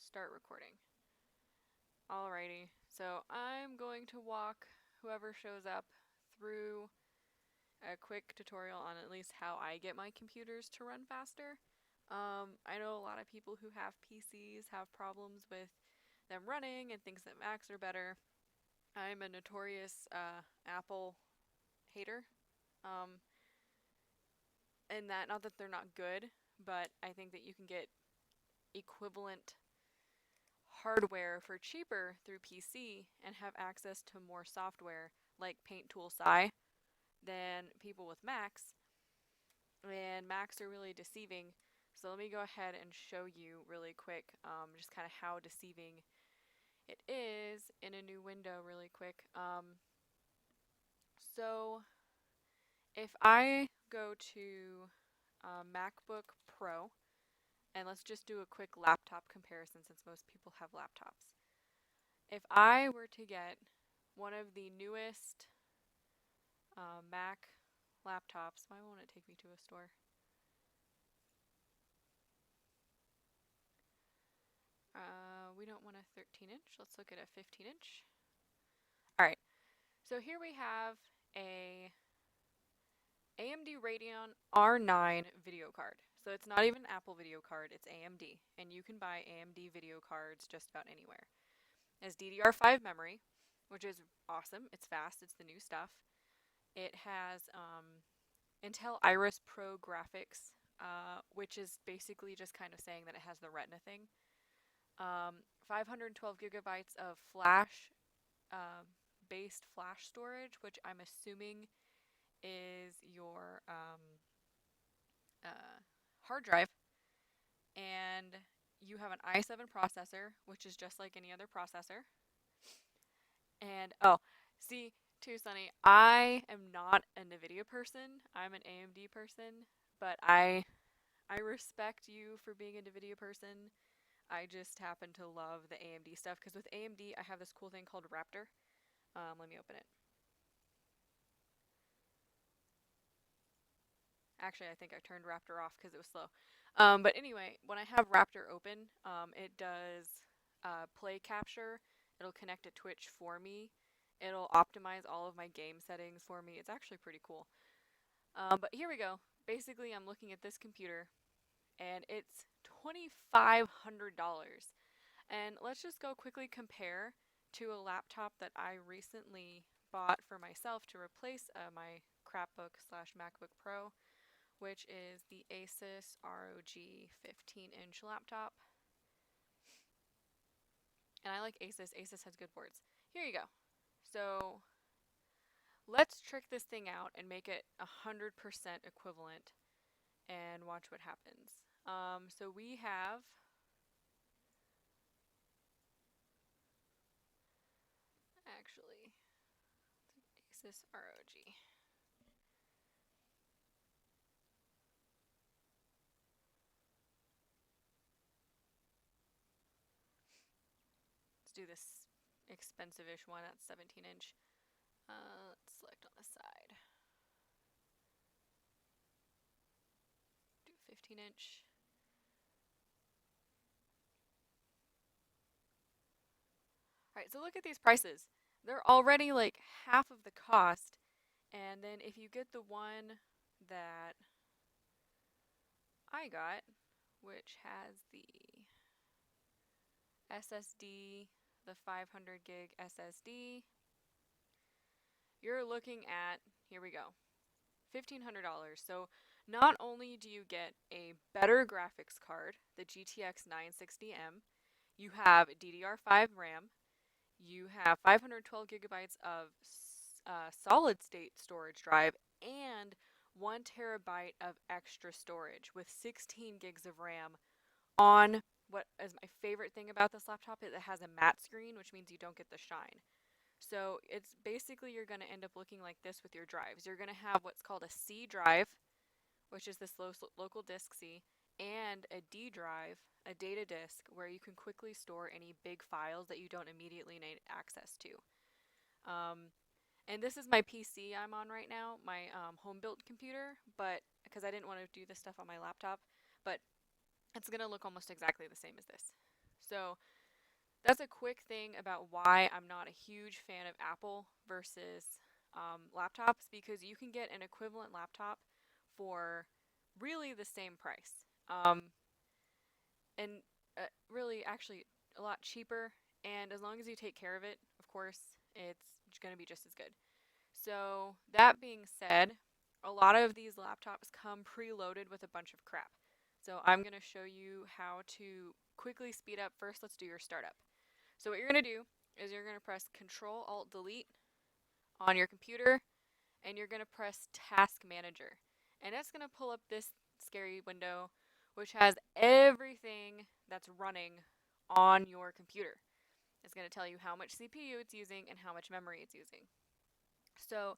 Start recording. Alrighty, so I'm going to walk whoever shows up through a quick tutorial on at least how I get my computers to run faster. I know a lot of people who have PCs have problems with them running and thinks that Macs are better. I'm a notorious Apple hater. Um, and that, not that they're not good, but I think that you can get equivalent hardware for cheaper through PC and have access to more software like Paint Tool SCI than people with Macs. And Macs are really deceiving. So let me go ahead and show you really quick just kind of how deceiving it is in a new window really quick. So if I go to MacBook Pro, and let's just do a quick laptop comparison since most people have laptops. If I were to get one of the newest Mac laptops, why won't it take me to a store? We don't want a 13-inch. Let's look at a 15-inch. All right. So here we have a AMD Radeon R9 video card. So it's not even Apple video card, it's AMD. And you can buy AMD video cards just about anywhere. It has DDR5 memory, which is awesome. It's fast. It's the new stuff. It has Intel Iris Pro graphics, which is basically just kind of saying that it has the Retina thing. 512 gigabytes of flash, based flash storage, which I'm assuming is your hard drive. And you have an i7 processor, which is just like any other processor. And see, too, Sunny, I am not a NVIDIA person. I'm an AMD person, but I respect you for being a NVIDIA person. I just happen to love the AMD stuff because with AMD, I have this cool thing called Raptor. Let me open it. Actually, I think I turned Raptor off because it was slow. But anyway, when I have Raptor open, it does play capture. It'll connect to Twitch for me. It'll optimize all of my game settings for me. It's actually pretty cool. But here we go. Basically, I'm looking at this computer, and it's $2,500. And let's just go quickly compare to a laptop that I recently bought for myself to replace my crapbook slash MacBook Pro, which is the Asus ROG 15-inch laptop. And I like Asus. Asus has good boards. Here you go. So let's trick this thing out and make it 100% equivalent and watch what happens. So we have actually Asus ROG. Let's do this expensive-ish one. That's 17-inch. Let's select on the side. Do 15-inch. Alright, so look at these prices. They're already like half of the cost. And then if you get the one that I got, which has the SSD, the 500 gig SSD, you're looking at, here we go, $1,500. So not only do you get a better graphics card, the GTX 960M, you have DDR5 RAM, you have 512 gigabytes of solid state storage drive, and 1 terabyte of extra storage with 16 gigs of RAM on what is my favorite thing about this laptop is it has a matte screen, which means you don't get the shine. So it's basically you're going to end up looking like this with your drives. You're going to have what's called a C drive, which is this local disk C, and a D drive, a data disk, where you can quickly store any big files that you don't immediately need access to. And this is my PC I'm on right now, my home-built computer, but because I didn't want to do this stuff on my laptop, but it's going to look almost exactly the same as this. So that's a quick thing about why I'm not a huge fan of Apple versus laptops, because you can get an equivalent laptop for really the same price. And really, actually, a lot cheaper. And as long as you take care of it, of course, it's going to be just as good. So, that being said, a lot of these laptops come preloaded with a bunch of crap. So, I'm going to show you how to quickly speed up. First, let's do your startup. So, what you're going to do is you're going to press Control Alt Delete on your computer, and you're going to press Task Manager. And it's going to pull up this scary window which has everything that's running on your computer. It's going to tell you how much CPU it's using and how much memory it's using. So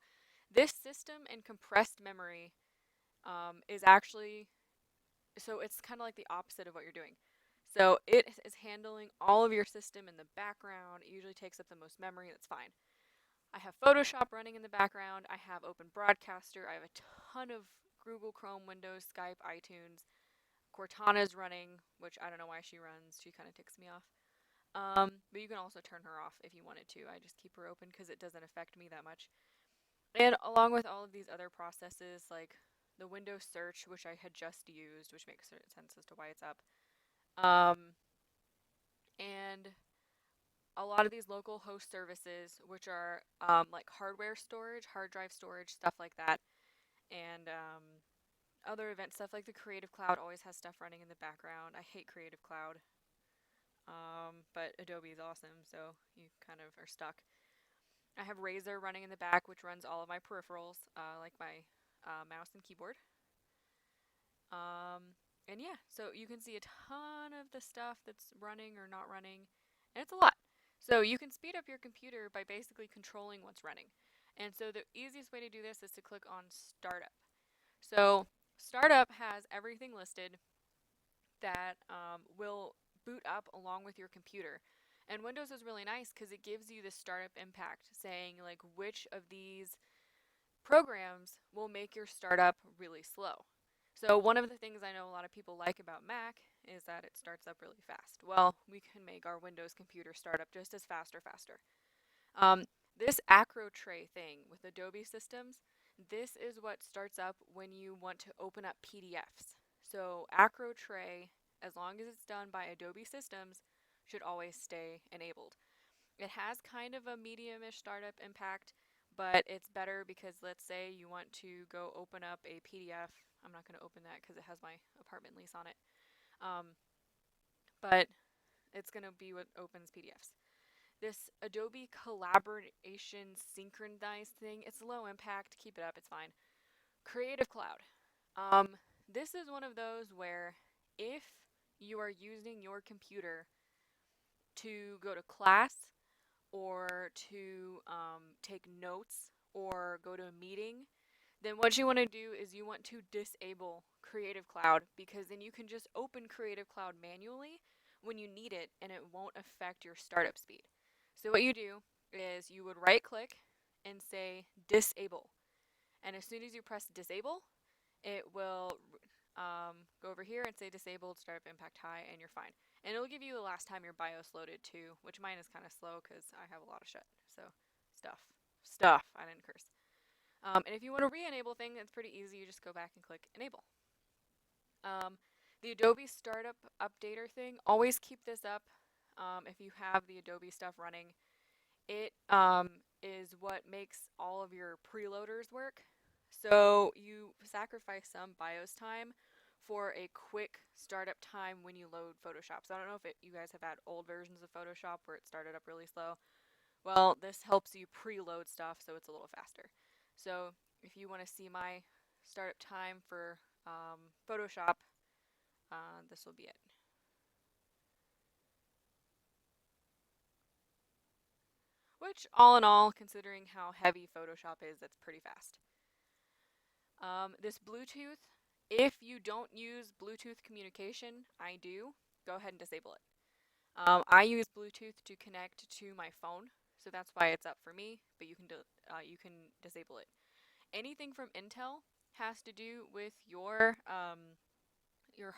this system and compressed memory is actually, so it's kind of like the opposite of what you're doing. So it is handling all of your system in the background. It usually takes up the most memory. That's fine. I have Photoshop running in the background. I have Open Broadcaster. I have a ton of Google Chrome, Windows, Skype, iTunes. Cortana's running, which I don't know why she runs. She kind of ticks me off. But you can also turn her off if you wanted to. I just keep her open because it doesn't affect me that much. And along with all of these other processes, like the Windows search, which I had just used, which makes sense as to why it's up. And a lot of these local host services, which are like hardware storage, hard drive storage, stuff like that. And other event stuff like the Creative Cloud always has stuff running in the background. I hate Creative Cloud. But Adobe is awesome, so you kind of are stuck. I have Razer running in the back, which runs all of my peripherals, like my mouse and keyboard. And yeah, so you can see a ton of the stuff that's running or not running, and it's a lot. So you can speed up your computer by basically controlling what's running. And so the easiest way to do this is to click on Startup. So Startup has everything listed that will boot up along with your computer. And Windows is really nice because it gives you the startup impact, saying like which of these programs will make your startup really slow. So one of the things I know a lot of people like about Mac is that it starts up really fast. Well, we can make our Windows computer start up just as fast or faster. Um, this acro tray thing with Adobe systems, this is what starts up when you want to open up PDFs. So acro tray, as long as it's done by Adobe systems, should always stay enabled. It has kind of a medium-ish startup impact, but it's better because let's say you want to go open up a PDF. I'm not going to open that because it has my apartment lease on it. But it's going to be what opens PDFs. This Adobe collaboration synchronized thing, it's low impact. Keep it up, it's fine. Creative Cloud. This is one of those where if you are using your computer to go to class or to take notes or go to a meeting, then what you want to do is you want to disable Creative Cloud, because then you can just open Creative Cloud manually when you need it and it won't affect your startup speed. So what you do is you would right click and say disable. And as soon as you press disable, it will go over here and say disabled, startup impact high, and you're fine. And it'll give you the last time your BIOS loaded too, which mine is kind of slow because I have a lot of shit. So stuff, I didn't curse. And if you want to re-enable thing, it's pretty easy. You just go back and click enable. The Adobe Startup Updater thing, always keep this up if you have the Adobe stuff running. It is what makes all of your preloaders work. So you sacrifice some BIOS time for a quick startup time when you load Photoshop. So I don't know if you guys have had old versions of Photoshop where it started up really slow. Well, this helps you preload stuff so it's a little faster. So if you want to see my startup time for Photoshop, this will be it. Which, all in all, considering how heavy Photoshop is, that's pretty fast. This Bluetooth, if you don't use Bluetooth communication, I do, go ahead and disable it. I use Bluetooth to connect to my phone, so that's why it's up for me, but you can disable it. Anything from Intel has to do with your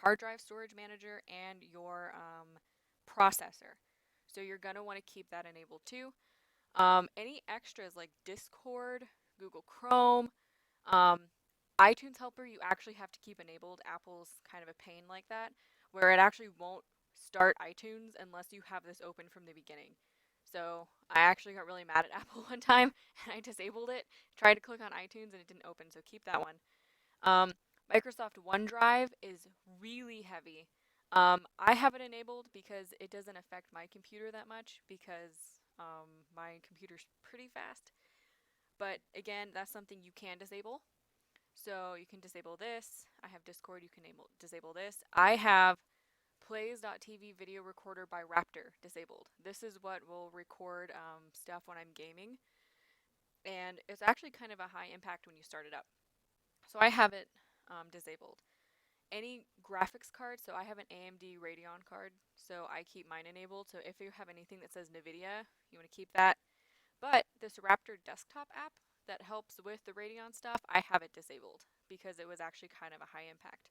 hard drive storage manager and your processor. So you're going to want to keep that enabled too. Any extras like Discord, Google Chrome, um, iTunes Helper, you actually have to keep enabled. Apple's kind of a pain like that, where it actually won't start iTunes unless you have this open from the beginning. So I actually got really mad at Apple one time and I disabled it, tried to click on iTunes and it didn't open, so keep that one. Um, Microsoft OneDrive is really heavy. I have it enabled because it doesn't affect my computer that much because my computer's pretty fast. But again, that's something you can disable. So you can disable this. I have Discord, you can disable this. I have Plays.tv video recorder by Raptor disabled. This is what will record stuff when I'm gaming. And it's actually kind of a high impact when you start it up. So I have it disabled. Any graphics card, so I have an AMD Radeon card, so I keep mine enabled. So if you have anything that says NVIDIA, you want to keep that. But this Raptor desktop app that helps with the Radeon stuff, I have it disabled because it was actually kind of a high impact.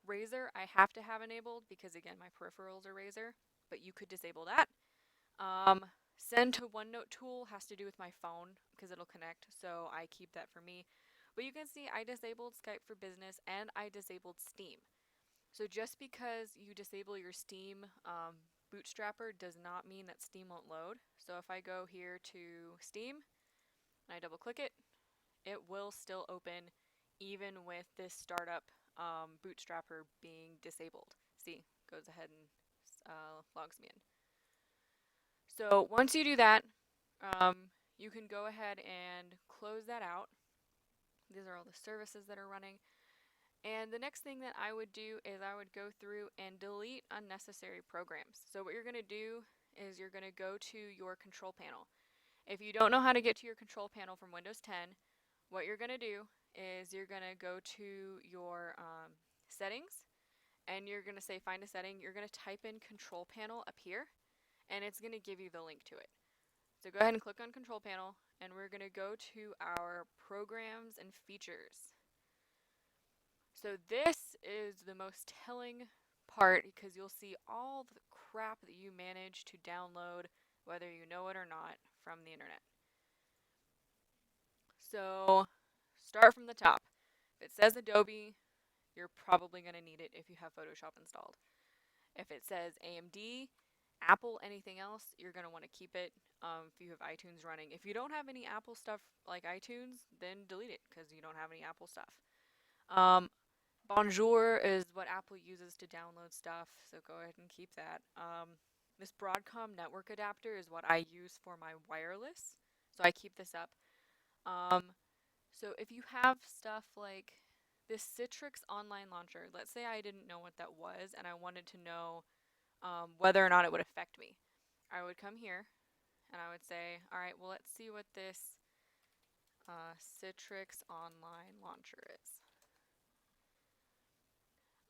Razer, I have to have enabled because again, my peripherals are Razer, but you could disable that. Send to OneNote tool has to do with my phone because it'll connect, so I keep that for me. But you can see I disabled Skype for Business and I disabled Steam. So just because you disable your Steam bootstrapper does not mean that Steam won't load. So if I go here to Steam and I double click it, it will still open even with this startup bootstrapper being disabled. See, goes ahead and logs me in. So once you do that, you can go ahead and close that out. These are all the services that are running. And the next thing that I would do is I would go through and delete unnecessary programs. So what you're going to do is you're going to go to your control panel. If you don't know how to get to your control panel from Windows 10, what you're going to do is you're going to go to your settings and you're going to say find a setting. You're going to type in control panel up here and it's going to give you the link to it. So go ahead and click on control panel and we're going to go to our programs and features. So this is the most telling part because you'll see all the crap that you manage to download, whether you know it or not, from the internet. So start from the top. If it says Adobe, you're probably going to need it if you have Photoshop installed. If it says AMD, Apple, anything else, you're going to want to keep it if you have iTunes running. If you don't have any Apple stuff like iTunes, then delete it because you don't have any Apple stuff. Bonjour is what Apple uses to download stuff, so go ahead and keep that. This Broadcom network adapter is what I use for my wireless, so I keep this up. So if you have stuff like this Citrix online launcher, let's say I didn't know what that was and I wanted to know whether or not it would affect me. I would come here and I would say, all right, well, let's see what this Citrix online launcher is.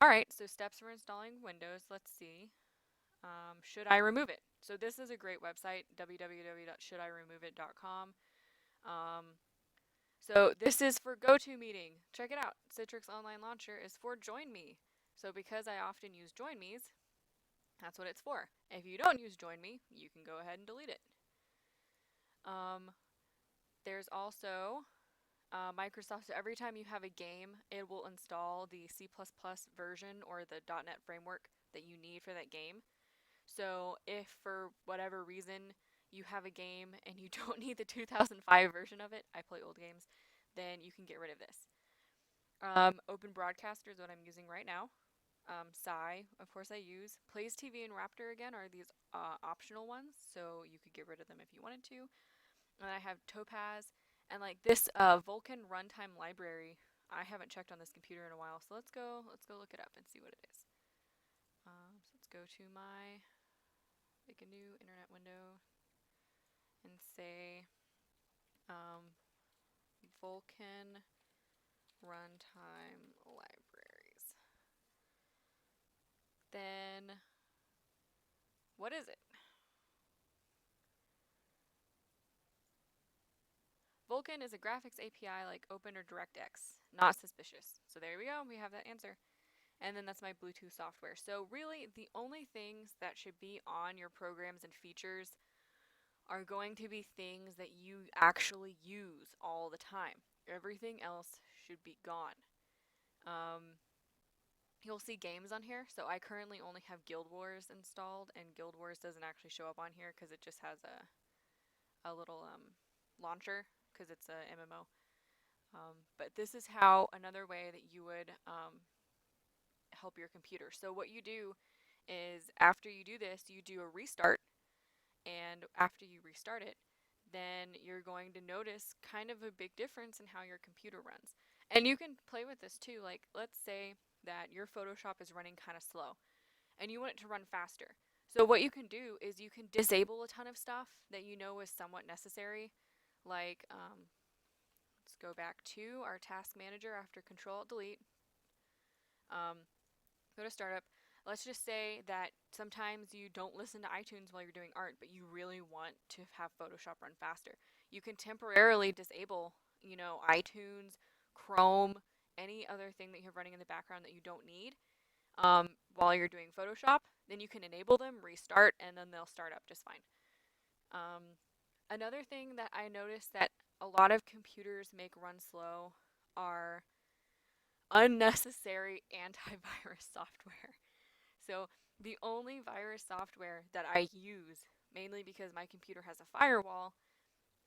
Alright, so steps for installing Windows. Let's see. Should I remove it? So this is a great website, www.shouldIremove.it.com. So this is for GoToMeeting. Check it out. Citrix Online Launcher is for Join Me. So because I often use Join Me's, that's what it's for. If you don't use Join Me, you can go ahead and delete it. There's also Microsoft, so every time you have a game, it will install the C++ version or the .NET framework that you need for that game. So if for whatever reason you have a game and you don't need the 2005 version of it, I play old games, then you can get rid of this. Open Broadcaster is what I'm using right now. Psy, of course I use. Plays TV and Raptor again are these optional ones, so you could get rid of them if you wanted to. And I have Topaz. And like this Vulkan runtime library, I haven't checked on this computer in a while, so let's go look it up and see what it is. So let's go to make a new internet window and say Vulkan runtime libraries. Then what is it? Vulkan is a graphics API like Open or DirectX. Not suspicious. So there we go. We have that answer. and then that's my Bluetooth software. So really, the only things that should be on your programs and features are going to be things that you actually use all the time. Everything else should be gone. Um, you'll see games on here. So I currently only have Guild Wars installed, and Guild Wars doesn't actually show up on here because it just has a little launcher because it's a MMO. But this is how another way that you would help your computer. So what you do is after you do this, you do a restart, and after you restart it, then you're going to notice kind of a big difference in how your computer runs. And you can play with this too. Like, let's say that your Photoshop is running kind of slow and you want it to run faster. So, what you can do is you can disable a ton of stuff that you know is somewhat necessary. Like, let's go back to our task manager after Control Alt Delete. Go to startup. Let's just say that sometimes you don't listen to iTunes while you're doing art, but you really want to have Photoshop run faster. You can temporarily disable, iTunes, Chrome, any other thing that you have running in the background that you don't need while you're doing Photoshop. Then you can enable them, restart, and then they'll start up just fine. Another thing that I noticed that a lot of computers make run slow are unnecessary antivirus software. So the only virus software that I use, mainly because my computer has a firewall,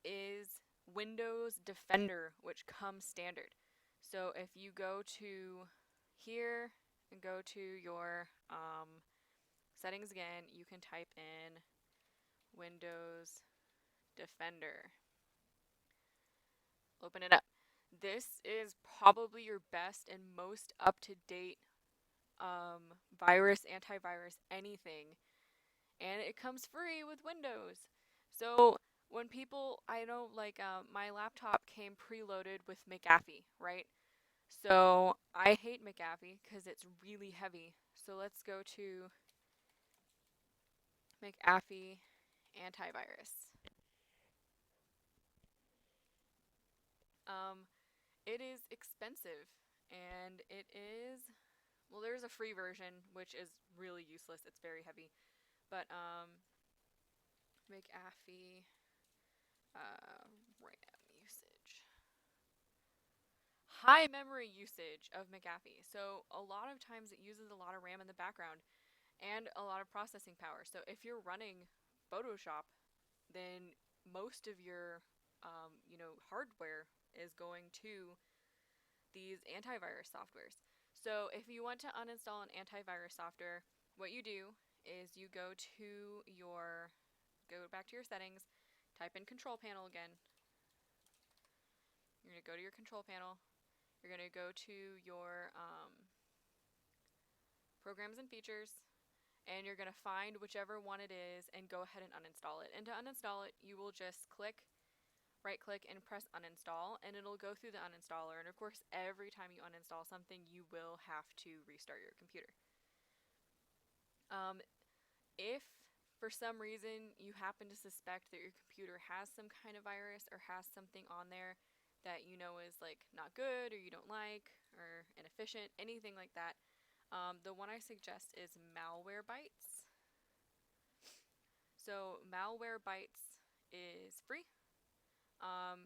is Windows Defender, which comes standard. So if you go to here and go to your settings again, you can type in Windows Defender. Open it up. This is probably your best and most up-to-date antivirus, anything, and it comes free with Windows. So when people, I know, like my laptop came preloaded with McAfee, right? So I hate McAfee because it's really heavy. So let's go to McAfee antivirus. Um, it is expensive, and it is, well, there's a free version which is really useless. It's very heavy, but McAfee RAM usage. High memory usage of McAfee. So a lot of times it uses a lot of RAM in the background and a lot of processing power. So if you're running Photoshop, then most of your hardware is going to these antivirus softwares. So if you want to uninstall an antivirus software, what you do is you go back to your settings, type in control panel again. You're going to go to your control panel. You're going to go to your programs and features, and you're going to find whichever one it is and go ahead and uninstall it. And to uninstall it, you will just right click and press uninstall, and it'll go through the uninstaller. And of course, every time you uninstall something, you will have to restart your computer. If for some reason you happen to suspect that your computer has some kind of virus or has something on there that you know is like not good or you don't like or inefficient, anything like that, the one I suggest is Malwarebytes. So Malwarebytes is free.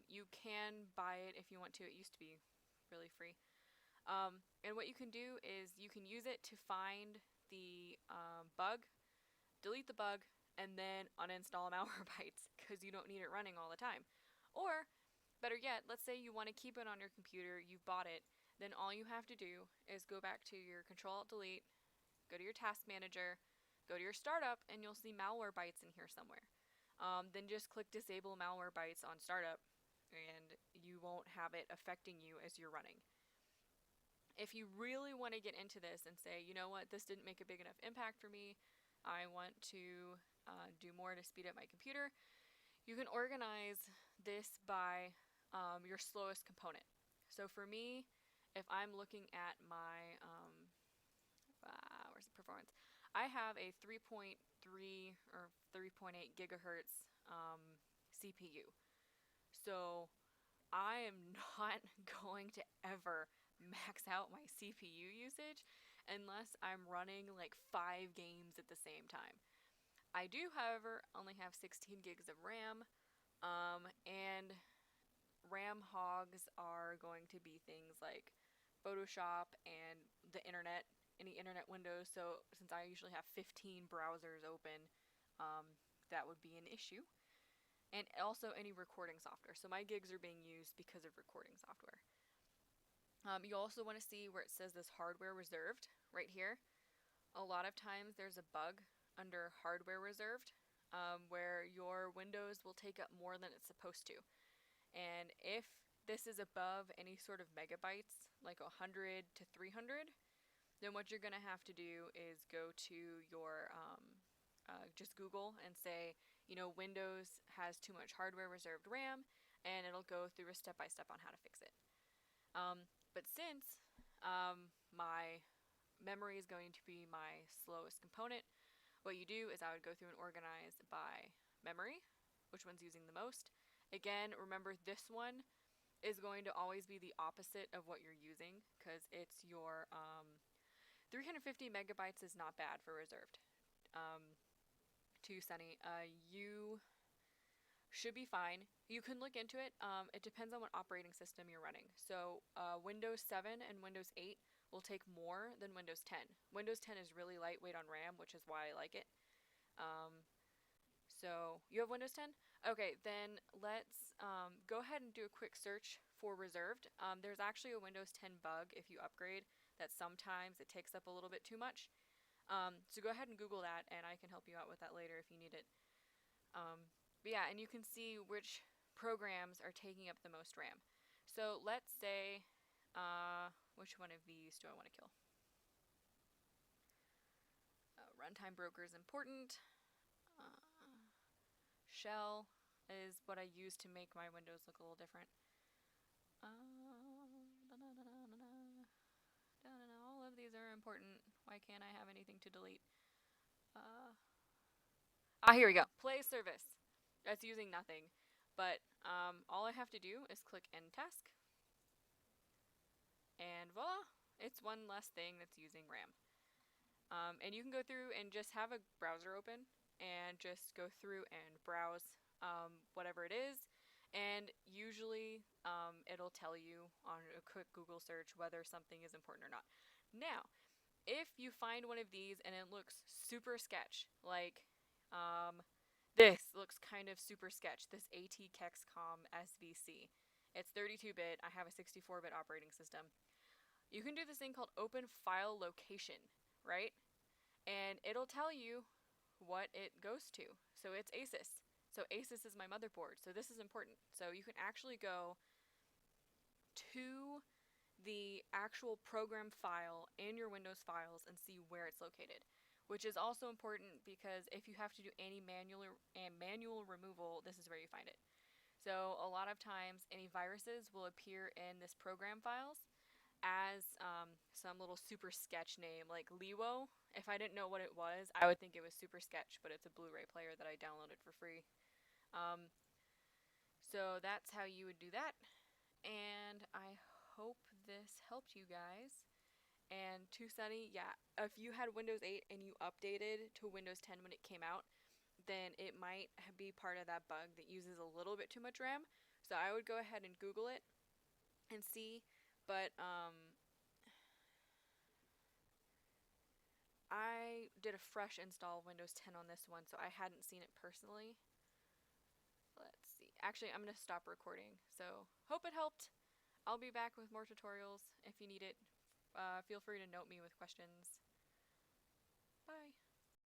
You can buy it if you want to. It used to be really free. And what you can do is you can use it to find the bug, delete the bug, and then uninstall Malwarebytes because you don't need it running all the time. Or, better yet, let's say you want to keep it on your computer, you've bought it, then all you have to do is go back to your Control Alt Delete, go to your task manager, go to your startup, and you'll see Malwarebytes in here somewhere. Then just click disable Malwarebytes on startup, and you won't have it affecting you as you're running. If you really want to get into this and say, you know what, this didn't make a big enough impact for me, I want to do more to speed up my computer, you can organize this by your slowest component. So for me, if I'm looking at my, where's the performance? I have a 3.3 or 3.8 gigahertz CPU. So I am not going to ever max out my CPU usage unless I'm running like 5 games at the same time. I do, however, only have 16 gigs of RAM, and RAM hogs are going to be things like Photoshop and the internet, any internet windows. So since I usually have 15 browsers open, that would be an issue. And also any recording software. So my gigs are being used because of recording software. You also want to see where it says this hardware reserved right here. A lot of times there's a bug under hardware reserved, where your Windows will take up more than it's supposed to. And if this is above any sort of megabytes, like 100 to 300, then what you're going to have to do is go to your, just Google and say, Windows has too much hardware reserved RAM, and it'll go through a step-by-step on how to fix it. But since my memory is going to be my slowest component, what you do is I would go through and organize by memory, which one's using the most. Again, remember this one is going to always be the opposite of what you're using because it's your 350 megabytes is not bad for reserved. To Sunny, you should be fine. You can look into it. It depends on what operating system you're running. So Windows 7 and Windows 8 will take more than Windows 10. Windows 10 is really lightweight on RAM, which is why I like it. So you have Windows 10? Okay, then let's go ahead and do a quick search for reserved. There's actually a Windows 10 bug if you upgrade that sometimes it takes up a little bit too much. So go ahead and Google that, and I can help you out with that later if you need it. But yeah, and you can see which programs are taking up the most RAM. So let's say, which one of these do I want to kill? Runtime broker is important. Shell is what I use to make my windows look a little different. All of these are important. Why can't I have anything to delete? Here we go. Play service. That's using nothing. But all I have to do is click End Task. And voila, it's one less thing that's using RAM. And you can go through and just have a browser open and just go through and browse whatever it is. And usually it'll tell you on a quick Google search whether something is important or not. Now, if you find one of these and it looks super sketch, like this looks kind of super sketch, this AT-Kexcom SVC. It's 32-bit, I have a 64-bit operating system. You can do this thing called Open File Location, right? And it'll tell you what it goes to. So it's ASUS. So ASUS is my motherboard, so this is important. So you can actually go to the actual program file in your Windows files and see where it's located, which is also important because if you have to do any manual removal, this is where you find it. So a lot of times any viruses will appear in this program files as some little super sketch name like Liwo. If I didn't know what it was, I would think it was Super Sketch, but it's a Blu-ray player that I downloaded for free. So that's how you would do that. And I hope this helped you guys. And to Sunny, yeah, if you had Windows 8 and you updated to Windows 10 when it came out, then it might be part of that bug that uses a little bit too much RAM. So I would go ahead and Google it and see. But I did a fresh install of Windows 10 on this one, so I hadn't seen it personally. Let's see. Actually, I'm going to stop recording. So hope it helped. I'll be back with more tutorials if you need it. Feel free to note me with questions. Bye.